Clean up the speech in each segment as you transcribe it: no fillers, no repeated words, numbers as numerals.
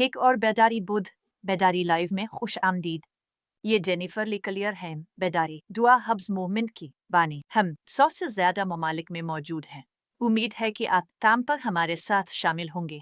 हिक और बेदारी बुध बेदारी लाइव में खुश आमदीद। ये जेनिफर लिकलियर हैं बेदारी दुआ हब्स मूवमेंट की बानी। हम 100 से ज़्यादा ममालिक में मौजूद हैं। उम्मीद है कि आप काम पर हमारे साथ शामिल होंगे।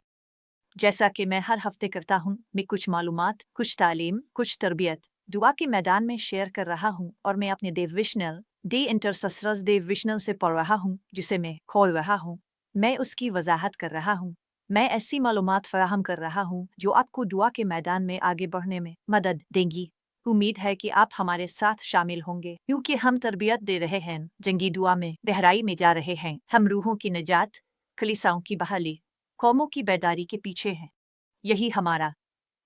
जैसा कि मैं हर हफ्ते करता हूँ, मैं कुछ मालूमात, कुछ तालीम, कुछ तरबियत दुआ के मैदान में शेयर कर रहा हूँ और मैं अपने डिविजनल डी इंटरससरस डिविजनल से पढ़ रहा हूँ जिसे मैं खोल रहा हूँ। मैं उसकी वजाहत कर रहा हूँ। मैं ऐसी मालूमात फराहम कर रहा हूँ जो आपको दुआ के मैदान में आगे बढ़ने में मदद देंगी। उम्मीद है कि आप हमारे साथ शामिल होंगे क्योंकि हम तरबियत दे रहे हैं, जंगी दुआ में गहराई में जा रहे हैं। हम रूहों की निजात, कलीसाओं की बहाली, कौमों की बेदारी के पीछे हैं। यही हमारा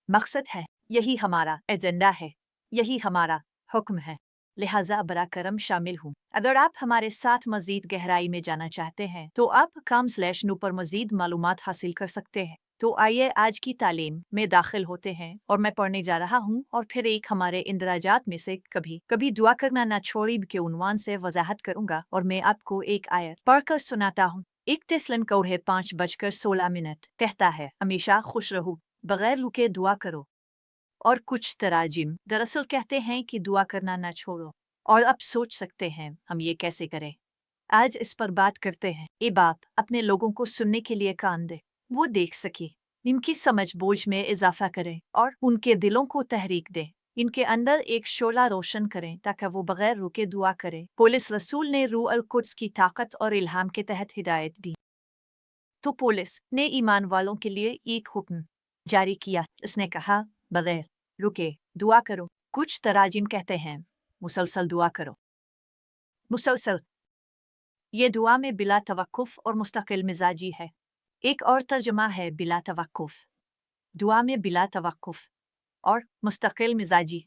मकसद है, यही हमारा एजेंडा है, यही हमारा हुक्म है। लिहाजा बरा करम शामिल हूँ। अगर आप हमारे साथ मजीद गहराई में जाना चाहते हैं तो आप com/nu पर मजीद मालूमात हासिल कर सकते हैं। तो आइए आज की तालीम में दाखिल होते हैं और मैं पढ़ने जा रहा हूँ और फिर एक हमारे इंदराजात में से कभी कभी दुआ करना ना छोड़ी के उन्वान से वजाहत करूंगा और मैं आपको एक आयत पढ़कर सुनाता हूँ। एक तेस्लन कौड़े 5:16 कहता है, हमेशा खुश रहो, बगैर रुके दुआ करो। और कुछ तराजिम दरअसल कहते हैं कि दुआ करना ना छोड़ो। और अब सोच सकते हैं हम ये कैसे करें। आज इस पर बात करते हैं। ये बात अपने लोगों को सुनने के लिए कान दे, वो देख सके, इनकी समझ बोझ में इजाफा करें और उनके दिलों को तहरीक दे, इनके अंदर एक शोला रोशन करें ताकि वो बगैर रुके दुआ करें। पुलिस रसूल ने रूह अल कुद्स की ताकत और इल्हाम के तहत हिदायत दी। तो पुलिस ने ईमान वालों के लिए एक हुक्म जारी किया। इसने कहा, बगैर रुके दुआ करो। कुछ तराजिम कहते हैं मुसलसल दुआ करो। मुसलसल ये दुआ में बिला तवक्कुफ और मुस्तकिल मिजाजी है। एक और तर्जुमा है बिला तवक्कुफ, दुआ में बिला तवक्कुफ और मुस्तकिल मिजाजी।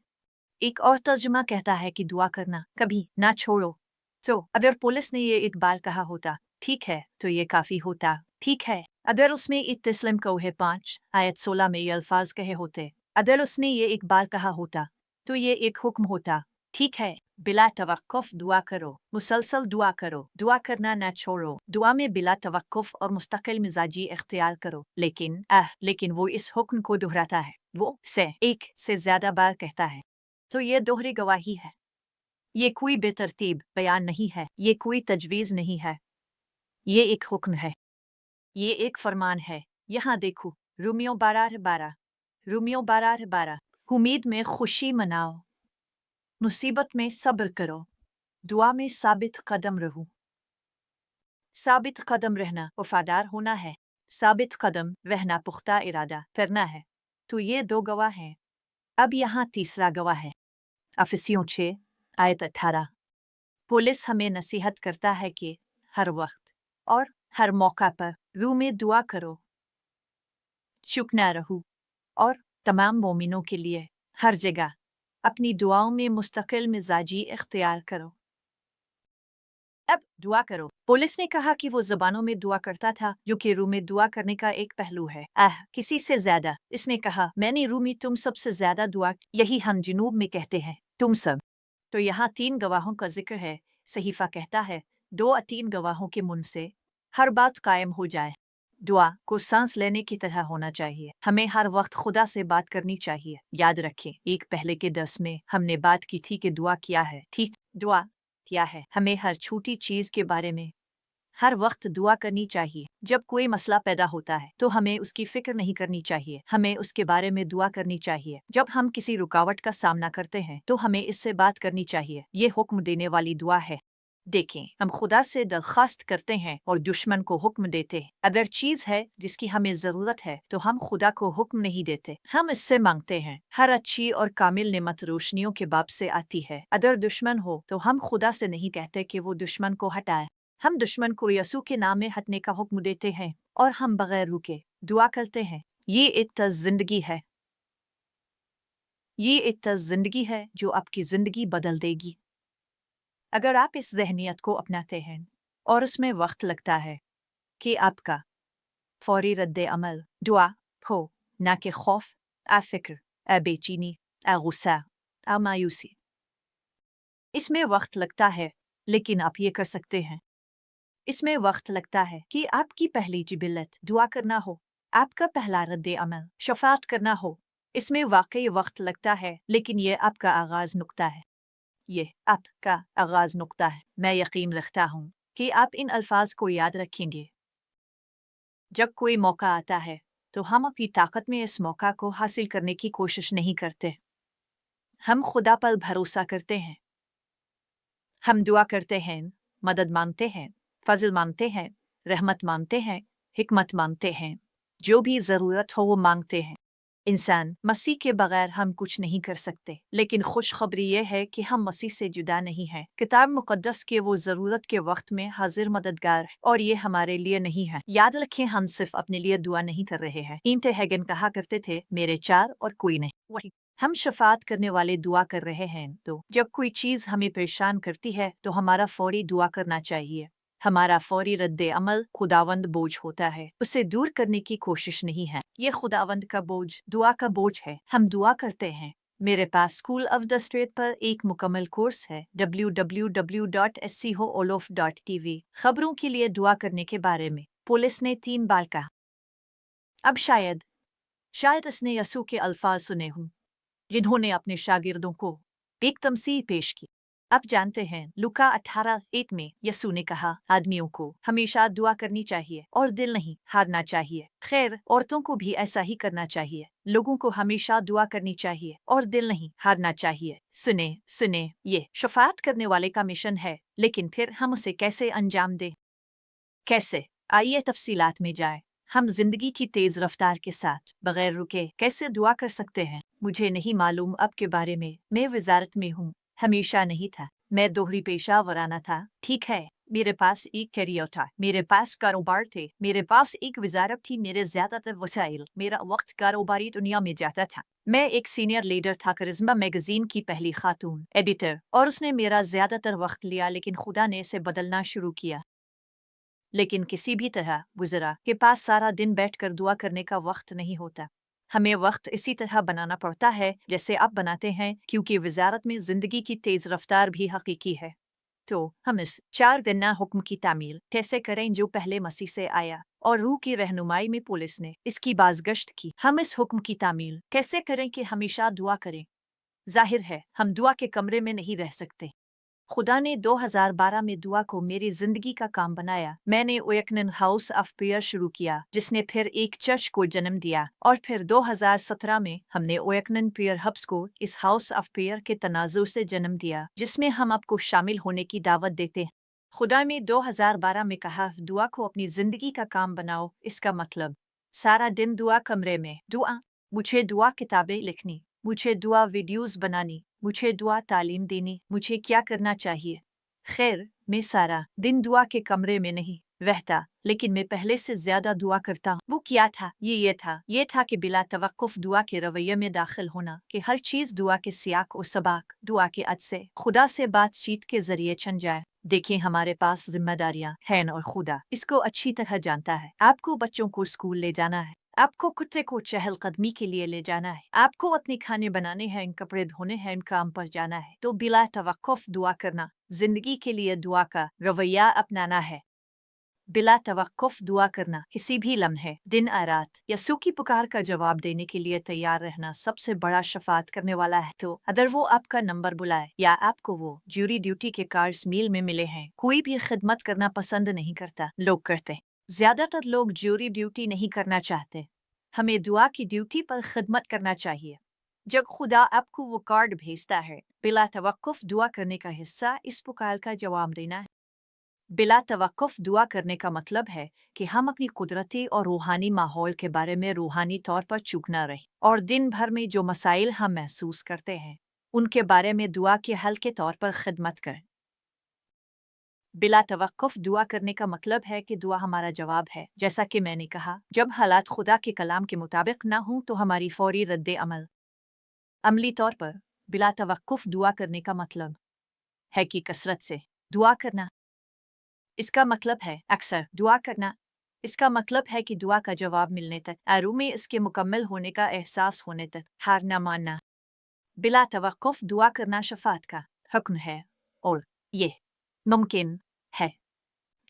एक और तर्जुमा कहता है कि दुआ करना कभी ना छोड़ो। तो अगर पुलिस ने ये एक बार कहा होता ठीक है तो ये काफ़ी होता। ठीक है, अगर उसमें इत्तिस्लम कौहे 5:16 में ये अल्फाज कहे होते, अगर उसने ये एक बार कहा होता तो ये एक हुक्म होता। ठीक है, बिला तवक्कुफ दुआ करो, मुसलसल दुआ करो, दुआ करना ना छोड़ो, दुआ में बिला तवक्कुफ और मुस्तकिल मिजाजी इख्तियार करो। लेकिन वो इस हुक्म को दोहराता है, वो एक से ज़्यादा बार कहता है। तो ये दोहरी गवाही है। ये कोई बेतरतीब बयान नहीं है, ये कोई तजवीज़ नहीं है, ये एक हुक्म है, ये एक फरमान है। यहाँ देखो, रोमियो 12:12, रोमियो 12:12। उम्मीद में खुशी मनाओ, मुसीबत में सब्र करो, दुआ में साबित कदम रहो। साबित कदम रहना वफादार होना है, साबित कदम रहना पुख्ता इरादा करना है। तो ये 2 गवाह हैं। अब यहाँ तीसरा गवाह है। अफिसियों 6:18। पुलिस हमें नसीहत करता है कि हर वक्त और हर मौका पर रूह में दुआ करो, चुप ना रहो और तमाम मोमिनों के लिए हर जगह अपनी दुआओं में मुस्तकिल मिजाजी इख्तियार करो। अब दुआ करो। पुलिस ने कहा कि वो ज़बानों में दुआ करता था, जो कि रूह में दुआ करने का एक पहलू है। किसी से ज्यादा। इसने कहा, मैंने रूह में तुम सबसे ज्यादा दुआ, यही हम जुनूब में कहते हैं, तुम सब। तो यहाँ 3 गवाहों का जिक्र है। सहीफा कहता है 2-3 गवाहों के मुंह से हर बात कायम हो जाए। दुआ को सांस लेने की तरह होना चाहिए। हमें हर वक्त खुदा से बात करनी चाहिए। याद रखें, एक पहले के दर्स में हमने बात की थी कि दुआ क्या है। ठीक, दुआ क्या है। हमें हर छोटी चीज़ के बारे में हर वक्त दुआ करनी चाहिए। जब कोई मसला पैदा होता है तो हमें उसकी फिक्र नहीं करनी चाहिए, हमें उसके बारे में दुआ करनी चाहिए। जब हम किसी रुकावट का सामना करते हैं तो हमें इससे बात करनी चाहिए। ये हुक्म देने वाली दुआ है। देखें, हम खुदा से दरख्वास्त करते हैं और दुश्मन को हुक्म देते हैं। अगर चीज़ है जिसकी हमें ज़रूरत है तो हम खुदा को हुक्म नहीं देते, हम इससे मांगते हैं। हर अच्छी और कामिल नेमत रोशनियों के बाप से आती है। अगर दुश्मन हो तो हम खुदा से नहीं कहते कि वो दुश्मन को हटाए, हम दुश्मन को यसू के नाम में हटने का हुक्म देते हैं और हम बगैर रुके दुआ करते हैं। ये एक तर्ज जिंदगी है, ये एक तर्ज जिंदगी है जो आपकी ज़िंदगी बदल देगी। अगर आप इस जहनियत को अपनाते हैं और उसमें वक्त लगता है कि आपका फौरी रद्द अमल दुआ हो, ना कि खौफ, फिक्र, बेचैनी, गुस्सा, मायूसी। इसमें वक्त लगता है, लेकिन आप ये कर सकते हैं। इसमें वक्त लगता है कि आपकी पहली जिबिलत दुआ करना हो। आपका पहला रद्द अमल शफात करना हो। इसमें वाकई वक्त लगता है, लेकिन ये आपका आगाज नुक्ता है। ये आपका आगाज नुक्ता है। मैं यकीन रखता हूँ कि आप इन अल्फाज को याद रखेंगे। जब कोई मौका आता है तो हम अपनी ताकत में इस मौका को हासिल करने की कोशिश नहीं करते। हम खुदा पर भरोसा करते हैं। हम दुआ करते हैं, मदद मांगते हैं, फजल मांगते हैं, रहमत मांगते हैं, हिकमत मांगते हैं। जो भी ज़रूरत हो वो मांगते हैं। इंसान मसीह के बगैर हम कुछ नहीं कर सकते, लेकिन खुशखबरी यह है कि हम मसीह से जुदा नहीं हैं। किताब मुकद्दस के वो ज़रूरत के वक्त में हाजिर मददगार है, और ये हमारे लिए नहीं है। याद रखें, हम सिर्फ अपने लिए दुआ नहीं कर रहे हैं। इब्न हैगन कहा करते थे, मेरे चार और कोई नहीं। वही हम शफात करने वाले दुआ कर रहे हैं। तो जब कोई चीज़ हमें परेशान करती है तो हमारा फौरी दुआ करना चाहिए। हमारा फौरी रद्द अमल खुदावंद बोझ होता है, उसे दूर करने की कोशिश नहीं है। ये खुदावंद का बोझ दुआ का बोझ है। हम दुआ करते हैं। मेरे पास स्कूल ऑफ द स्ट्रेट पर एक मुकम्मल कोर्स है, www.schoolof.tv। खबरों के लिए दुआ करने के बारे में। पुलिस ने 3 बार कहा। अब शायद इसने यसू के अल्फाज सुने हों जिन्होंने अपने शागिर्दों को एक तमसीह पेश की। आप जानते हैं, लुका 18:1 में यसू ने कहा, आदमियों को हमेशा दुआ करनी चाहिए और दिल नहीं हारना चाहिए। खैर, औरतों को भी ऐसा ही करना चाहिए। लोगों को हमेशा दुआ करनी चाहिए और दिल नहीं हारना चाहिए। सुने, ये शफात करने वाले का मिशन है, लेकिन फिर हम उसे कैसे अंजाम दें? कैसे? आइए तफसीलात में जाए। हम जिंदगी की तेज रफ्तार के साथ बगैर रुके कैसे दुआ कर सकते हैं? मुझे नहीं मालूम अब के बारे में। मैं वजारत में हूँ, हमेशा नहीं था। मैं दोहरी पेशा वराना था। ठीक है, मेरे पास एक करियर था, मेरे पास कारोबार थे, मेरे पास एक वजारत थी, मेरे ज्यादातर वसाइल, मेरा वक्त कारोबारी दुनिया में जाता था। मैं एक सीनियर लीडर था, करिश्मा मैगजीन की पहली खातून एडिटर, और उसने मेरा ज्यादातर वक्त लिया, लेकिन खुदा ने इसे बदलना शुरू किया। लेकिन किसी भी तरह गुजरा के पास सारा दिन बैठकर दुआ करने का वक्त नहीं होता। हमें वक्त इसी तरह बनाना पड़ता है जैसे आप बनाते हैं, क्योंकि वजारत में जिंदगी की तेज रफ्तार भी हकीकी है। तो हम इस 4 दिना हुक्म की तामील कैसे करें जो पहले मसीह से आया और रूह की रहनुमाई में पुलिस ने इसकी बाज़गश्त की? हम इस हुक्म की तामील कैसे करें कि हमेशा दुआ करें? जाहिर है, हम दुआ के कमरे में नहीं रह सकते। खुदा ने 2012 में दुआ को मेरी जिंदगी का काम बनाया। मैंने ओयकनन हाउस ऑफ प्रेयर शुरू किया, जिसने फिर एक चर्च को जन्म दिया, और फिर 2017 में हमने ओयकनन प्रेयर हब्स को इस हाउस ऑफ प्रेयर के तनाजुर से जन्म दिया, जिसमें हम आपको शामिल होने की दावत देते हैं। खुदा ने 2012 में कहा, दुआ को अपनी जिंदगी का काम बनाओ। इसका मतलब सारा दिन दुआ कमरे में दुआ। मुझे दुआ किताबें लिखनी, मुझे दुआ वीडियोस बनानी, मुझे दुआ तालीम देनी, मुझे क्या करना चाहिए? खैर, मैं सारा दिन दुआ के कमरे में नहीं रहता, लेकिन मैं पहले से ज्यादा दुआ करता हूँ। वो क्या था? ये था कि बिला तवक्कुफ दुआ के रवैये में दाखिल होना, कि हर चीज़ दुआ के सियाक और सबाक, दुआ के अद से खुदा से बातचीत के जरिए छन जाए। देखें, हमारे पास जिम्मेदारियां हैं और खुदा इसको अच्छी तरह जानता है। आपको बच्चों को स्कूल ले जाना है, आपको कुत्ते को चहलकदमी के लिए ले जाना है, आपको अपने खाने बनाने हैं, कपड़े धोने हैं, काम पर जाना है, तो बिला तवक्कुफ दुआ करना, जिंदगी के लिए दुआ का रवैया अपनाना है। बिला तवक्कुफ दुआ करना, किसी भी लम्हे, दिन आ रात, यसू की पुकार का जवाब देने के लिए तैयार रहना सबसे बड़ा शफात करने वाला है। तो अगर वो आपका नंबर बुलाए या आपको वो ज्यूरी ड्यूटी के कार्ड्स मील में मिले हैं, कोई भी खिदमत करना पसंद नहीं करता, लोग करते। ज्यादातर लोग ज्यूरी ड्यूटी नहीं करना चाहते। हमें दुआ की ड्यूटी पर खिदमत करना चाहिए। जब खुदा आपको वो कार्ड भेजता है, बिला तवक्कुफ दुआ करने का हिस्सा इस पुकार का जवाब देना है। बिला तवक्कुफ दुआ करने का मतलब है कि हम अपनी कुदरती और रूहानी माहौल के बारे में रूहानी तौर पर चूक न रहें, और दिन भर में जो मसाइल हम महसूस करते हैं उनके बारे में दुआ के हल के तौर पर खिदमत करें। बिला तवक्कुफ दुआ करने का मतलब है कि दुआ हमारा जवाब है। जैसा कि मैंने कहा, जब हालात खुदा के कलाम के मुताबिक ना हों तो हमारी फौरी रद्द अमल। अमली तौर पर बिला तवक्कुफ दुआ करने का मतलब है कि कसरत से दुआ करना। इसका मतलब है अक्सर दुआ करना। इसका मतलब है कि दुआ का जवाब मिलने तक, आरू में इसके मुकम्मल होने का एहसास होने तक हार न मानना। बिला तवक्कुफ दुआ करना शफात का हुक्म है, और ये मुमकिन है।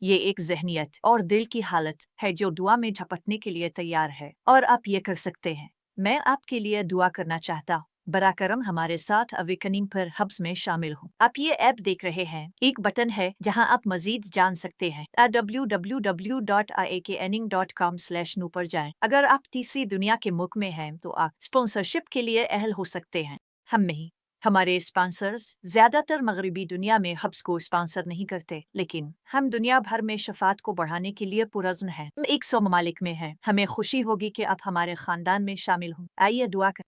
ये एक जहनियत और दिल की हालत है जो दुआ में झपटने के लिए तैयार है, और आप ये कर सकते हैं। मैं आपके लिए दुआ करना चाहता हूँ। बरा करम हमारे साथ अवेकनिंग पर हब्स में शामिल हो। आप ये ऐप देख रहे हैं, एक बटन है जहां आप मजीद जान सकते हैं। www.iakening.com/nu पर जाएं। अगर आप तीसरी दुनिया के मुल्क में हैं तो आप स्पॉन्सरशिप के लिए अहल हो सकते हैं। हम नहीं। हमारे स्पॉन्सर्स ज्यादातर मगरबी दुनिया में हब्स को स्पॉन्सर नहीं करते, लेकिन हम दुनिया भर में शफात को बढ़ाने के लिए पुरज़्म हैं। 100 ममालिक में हैं। हमें खुशी होगी कि आप हमारे खानदान में शामिल हों। आइए दुआ करें।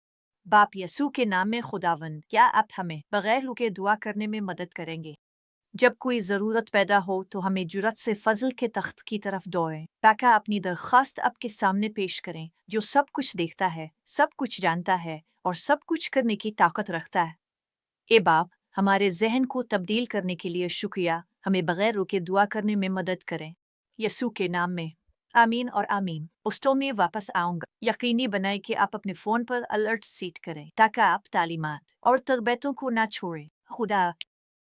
बाप यसू के नाम में खुदावंद, क्या आप हमें बगैर रुके दुआ करने में मदद करेंगे? जब कोई ज़रूरत पैदा हो तो हमें जुरत से फजल के तख्त की तरफ दौड़ें, ताकि अपनी दरख्वास्त आपके सामने पेश करें, जो सब कुछ देखता है, सब कुछ जानता है और सब कुछ करने की ताकत रखता है। ए बाप, हमारे जहन को तब्दील करने के लिए शुक्रिया। हमें बगैर रुके दुआ करने में मदद करें। यसू के नाम में आमीन और आमीन। पोस्टों में वापस आऊँगा। यकीनी बनाएं कि आप अपने फ़ोन पर अलर्ट सेट करें ताकि आप तालीमात और तरबियतों को ना छोड़ें। खुदा